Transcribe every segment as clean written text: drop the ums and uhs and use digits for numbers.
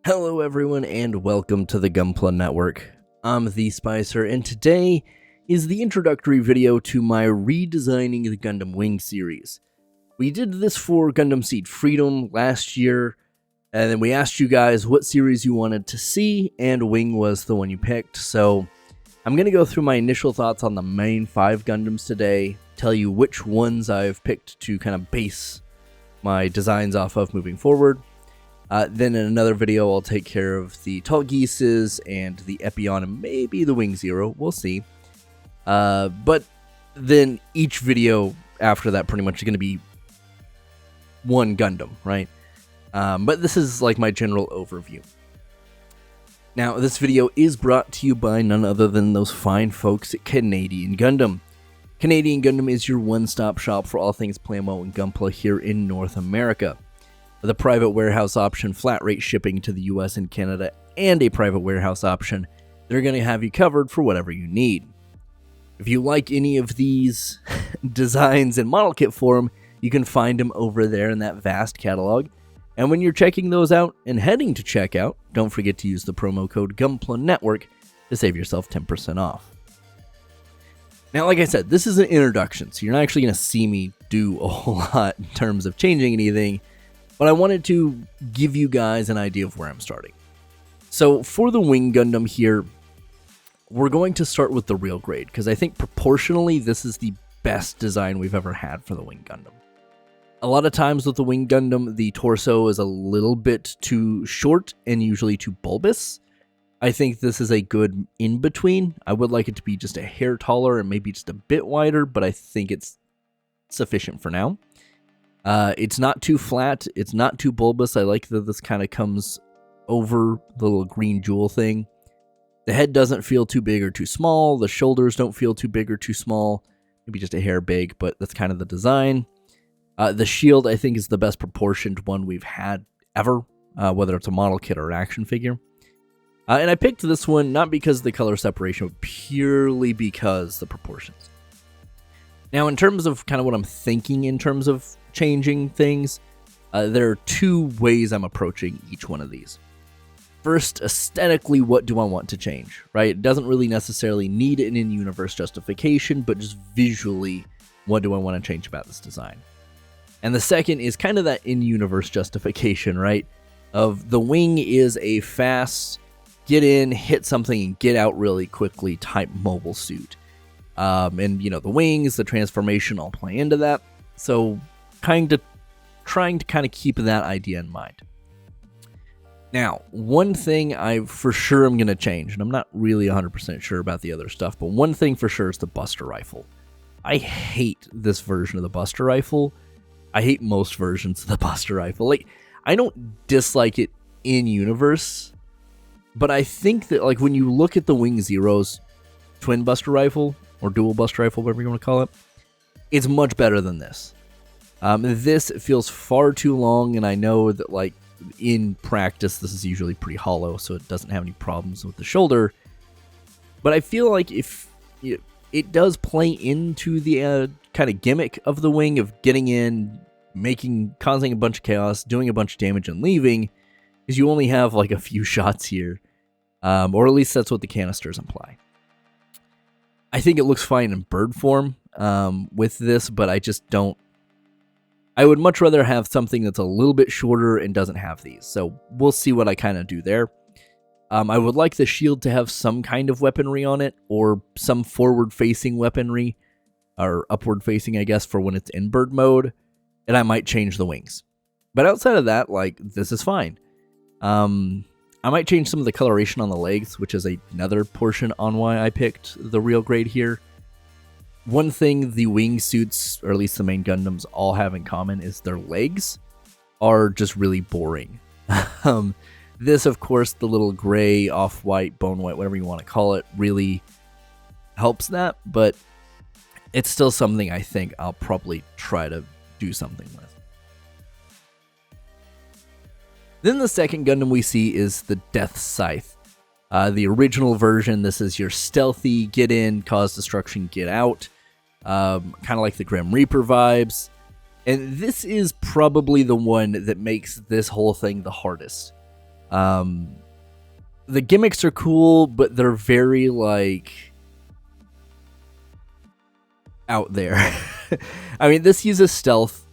Hello everyone and welcome to the Gunpla Network. I'm the Spicer and today is the introductory video to my Redesigning the Gundam Wing series. We did this for Gundam Seed Freedom last year, and then we asked you guys what series you wanted to see, and Wing was the one you picked. So I'm going to go through my initial thoughts on the main 5 Gundams today, tell you which ones I've picked to kind of base my designs off of moving forward. Then in another video, I'll take care of the Tall Geeses and the Epion and maybe the Wing Zero. We'll see. But then each video after that pretty much is going to be one Gundam, right? But this is like my general overview. Now, this video is brought to you by none other than those fine folks at Canadian Gundam. Canadian Gundam is your one-stop shop for all things plamo and Gunpla here in North America. With a private warehouse option, flat rate shipping to the US and Canada, and a private warehouse option, they're going to have you covered for whatever you need. If you like any of these designs in model kit form, you can find them over there in that vast catalog. And when you're checking those out and heading to checkout, don't forget to use the promo code Gunpla Network to save yourself 10% off. Now, like I said, this is an introduction, so you're not actually going to see me do a whole lot in terms of changing anything. But I wanted to give you guys an idea of where I'm starting. So for the Wing Gundam here, we're going to start with the real grade, because I think proportionally this is the best design we've ever had for the Wing Gundam. A lot of times with the Wing Gundam, the torso is a little bit too short and usually too bulbous. I think this is a good in-between. I would like it to be just a hair taller and maybe just a bit wider, but I think it's sufficient for now. It's not too flat, it's not too bulbous. I like that this kind of comes over the little green jewel thing. The head doesn't feel too big or too small, the shoulders don't feel too big or too small, maybe just a hair big, but that's kind of the design. The shield, I think, is the best proportioned one we've had ever, whether it's a model kit or an action figure. And I picked this one not because of the color separation, but purely because the proportions. Now, in terms of kind of what I'm thinking in terms of changing things, there are 2 ways I'm approaching each one of these. First, aesthetically, what do I want to change, right? It doesn't really necessarily need an in-universe justification, but just visually, what do I want to change about this design? And the second is kind of that in-universe justification, right? Of the Wing is a fast, get in, hit something, and get out really quickly type mobile suit. And, you know, the wings, the transformation all play into that. So, trying to keep that idea in mind. Now, one thing I for sure am going to change, and I'm not really 100% sure about the other stuff, but one thing for sure is the Buster Rifle. I hate this version of the Buster Rifle. I hate most versions of the Buster Rifle. Like, I don't dislike it in universe, but I think that, like, when you look at the Wing Zero's twin Buster Rifle, or dual Buster Rifle, whatever you want to call it, it's much better than this. This feels far too long, and I know that, like, in practice, this is usually pretty hollow, so it doesn't have any problems with the shoulder. But I feel like if it does play into the kind of gimmick of the Wing of getting in, causing a bunch of chaos, doing a bunch of damage, and leaving, is you only have like a few shots here, or at least that's what the canisters imply. I think it looks fine in bird form with this, but I just don't. I would much rather have something that's a little bit shorter and doesn't have these. So we'll see what I kind of do there. I would like the shield to have some kind of weaponry on it, or some forward-facing weaponry, or upward-facing, I guess, for when it's in bird mode. And I might change the wings. But outside of that, like, this is fine. I might change some of the coloration on the legs, which is another portion on why I picked the real grade here. One thing the wing suits, or at least the main Gundams, all have in common is their legs are just really boring. This, of course, the little gray, off-white, bone-white, whatever you want to call it, really helps that, but it's still something I think I'll probably try to do something with. Then the second Gundam we see is the Death Scythe. The original version, this is your stealthy, get in, cause destruction, get out. Kind of like the Grim Reaper vibes. And this is probably the one that makes this whole thing the hardest. The gimmicks are cool, but they're very, like, out there. I mean, this uses stealth,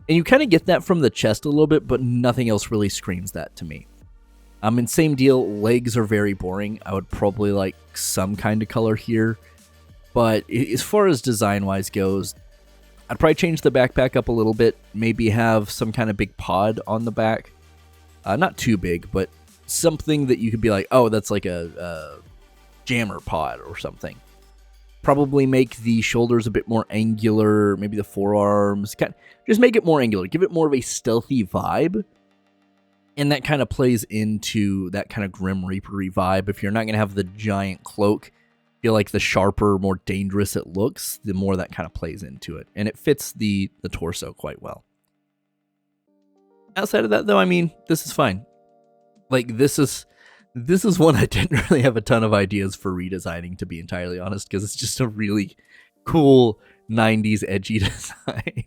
and you kind of get that from the chest a little bit, but nothing else really screams that to me. And same deal, legs are very boring. I would probably like some kind of color here. But as far as design-wise goes, I'd probably change the backpack up a little bit. Maybe have some kind of big pod on the back. Not too big, but something that you could be like, oh, that's like a jammer pod or something. Probably make the shoulders a bit more angular. Maybe the forearms. Just make it more angular. Give it more of a stealthy vibe. And that kind of plays into that kind of Grim Reaper-y vibe. If you're not going to have the giant cloak, feel like the sharper, more dangerous it looks, the more that kind of plays into it. And it fits the torso quite well. Outside of that, though, I mean, this is fine. Like, this is one I didn't really have a ton of ideas for redesigning, to be entirely honest, because it's just a really cool 90s edgy design.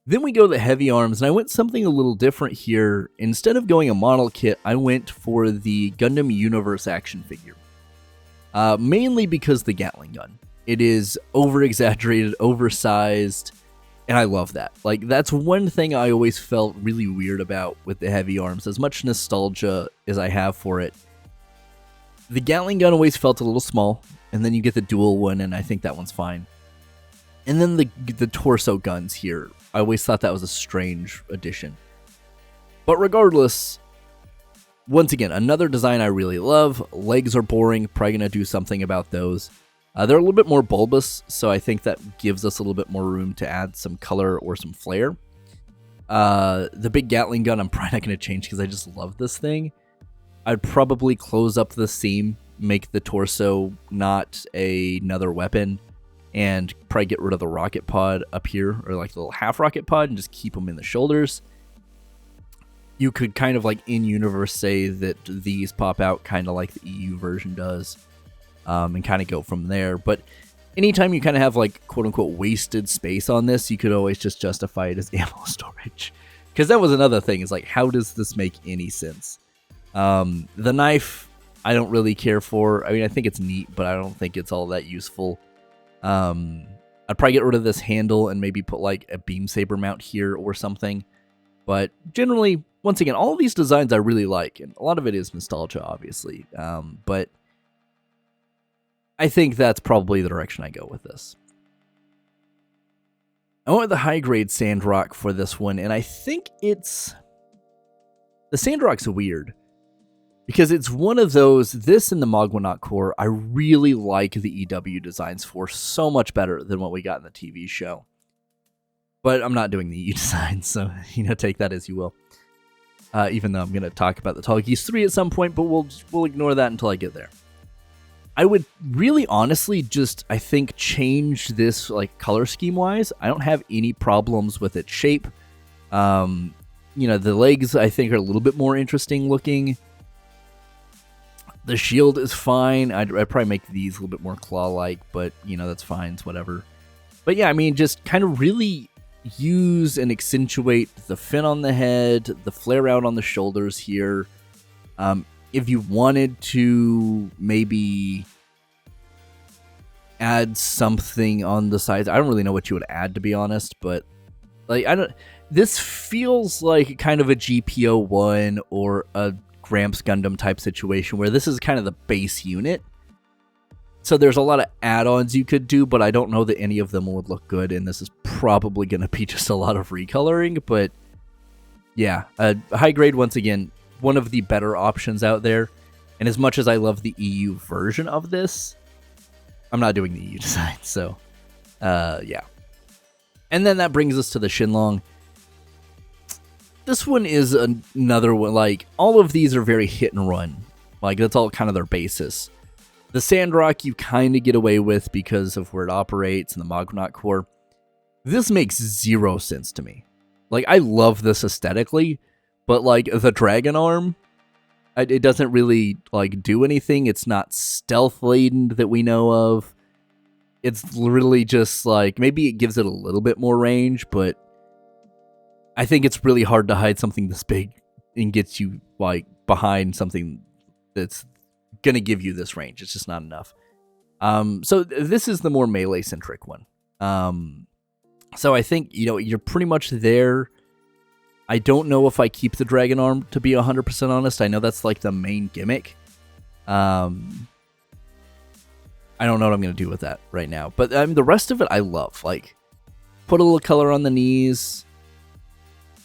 Then we go to the heavy arms, and I went something a little different here. Instead of going a model kit, I went for the Gundam Universe action figure. Mainly because the Gatling gun. It is over-exaggerated, oversized, and I love that. Like, that's one thing I always felt really weird about with the heavy arms. As much nostalgia as I have for it, the Gatling gun always felt a little small, and then you get the dual one, and I think that one's fine. And then the torso guns here, I always thought that was a strange addition. But regardless, once again, another design I really love. Legs are boring, probably going to do something about those. They're a little bit more bulbous, so I think that gives us a little bit more room to add some color or some flair. The big Gatling gun, I'm probably not going to change because I just love this thing. I'd probably close up the seam, make the torso not another weapon, and probably get rid of the rocket pod up here, or like the little half rocket pod, and just keep them in the shoulders. You could kind of like in-universe say that these pop out kind of like the EU version does, and kind of go from there. But anytime you kind of have like quote-unquote wasted space on this, you could always just justify it as ammo storage. Because that was another thing, is like, how does this make any sense? The knife, I don't really care for. I mean, I think it's neat, but I don't think it's all that useful. I'd probably get rid of this handle and maybe put like a beam saber mount here or something. But generally, once again, all of these designs I really like, and a lot of it is nostalgia, obviously. But I think that's probably the direction I go with this. I went with the high-grade Sandrock for this one, and I think it's... The Sandrock's weird, because it's one of those, this and the Mogwanaut Core, I really like the EW designs for so much better than what we got in the TV show. But I'm not doing the EU designs, so, take that as you will. Even though I'm going to talk about the Tall Geese 3 at some point, but we'll ignore that until I get there. I would really honestly just, I think, change this like color scheme-wise. I don't have any problems with its shape. The legs, I think, are a little bit more interesting looking. The shield is fine. I'd probably make these a little bit more claw-like, but, that's fine. It's whatever. But yeah, I mean, just kind of really use and accentuate the fin on the head, the flare out on the shoulders here. If you wanted to maybe add something on the sides, I don't really know what you would add, to be honest, but like this feels like kind of a GPO-1 or a Gramps Gundam type situation where this is kind of the base unit. So there's a lot of add-ons you could do, but I don't know that any of them would look good, and this is probably going to be just a lot of recoloring, but yeah, high grade, once again, one of the better options out there. And as much as I love the EU version of this, I'm not doing the EU design, so yeah. And then that brings us to the Shinlong. This one is another one, like, all of these are very hit and run. Like, that's all kind of their basis. The Sandrock you kind of get away with because of where it operates and the Mogwanaut Core. This makes zero sense to me. Like, I love this aesthetically, but, like, the Dragon Arm, it doesn't really, like, do anything. It's not stealth-laden that we know of. It's literally just, like, maybe it gives it a little bit more range, but I think it's really hard to hide something this big and gets you like behind something that's gonna give you this range. It's just not enough. So this is the more melee centric one. So I think, you know, you're pretty much there. I don't know if I keep the dragon arm, to be 100% honest. I know that's like the main gimmick. I don't know what I'm going to do with that right now. But the rest of it I love. Like, put a little color on the knees.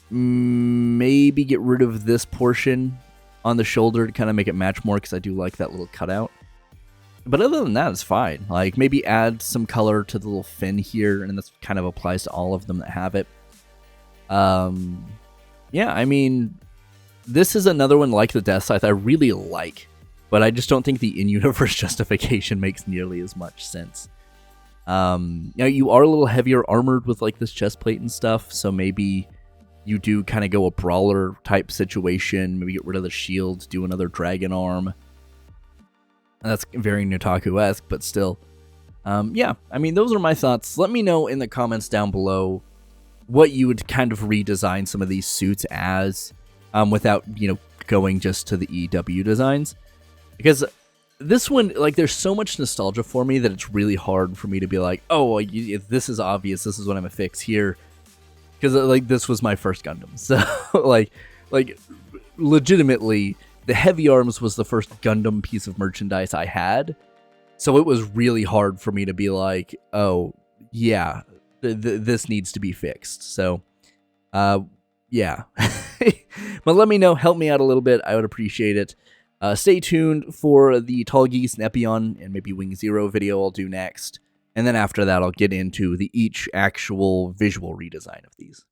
Maybe get rid of this portion on the shoulder to kind of make it match more, because I do like that little cutout. But other than that, it's fine. Like, maybe add some color to the little fin here, and this kind of applies to all of them that have it. Yeah, I mean, this is another one like the Death Scythe I really like, but I just don't think the in-universe justification makes nearly as much sense. Now, you are a little heavier armored with, like, this chest plate and stuff, so maybe you do kind of go a brawler type situation, maybe get rid of the shield, do another dragon arm. And that's very Nutaku-esque, but still. Yeah, I mean, those are my thoughts. Let me know in the comments down below what you would kind of redesign some of these suits as, without, you know, going just to the EW designs. Because this one, like, there's so much nostalgia for me that it's really hard for me to be like, oh, if this is obvious, this is what I'm gonna fix here. Because, like, this was my first Gundam. So, like, legitimately, the heavy arms was the first Gundam piece of merchandise I had. So it was really hard for me to be like, oh, yeah, this needs to be fixed. So, yeah. But let me know. Help me out a little bit. I would appreciate it. Stay tuned for the Tall Geese and Epion and maybe Wing Zero video I'll do next. And then after that, I'll get into each actual visual redesign of these.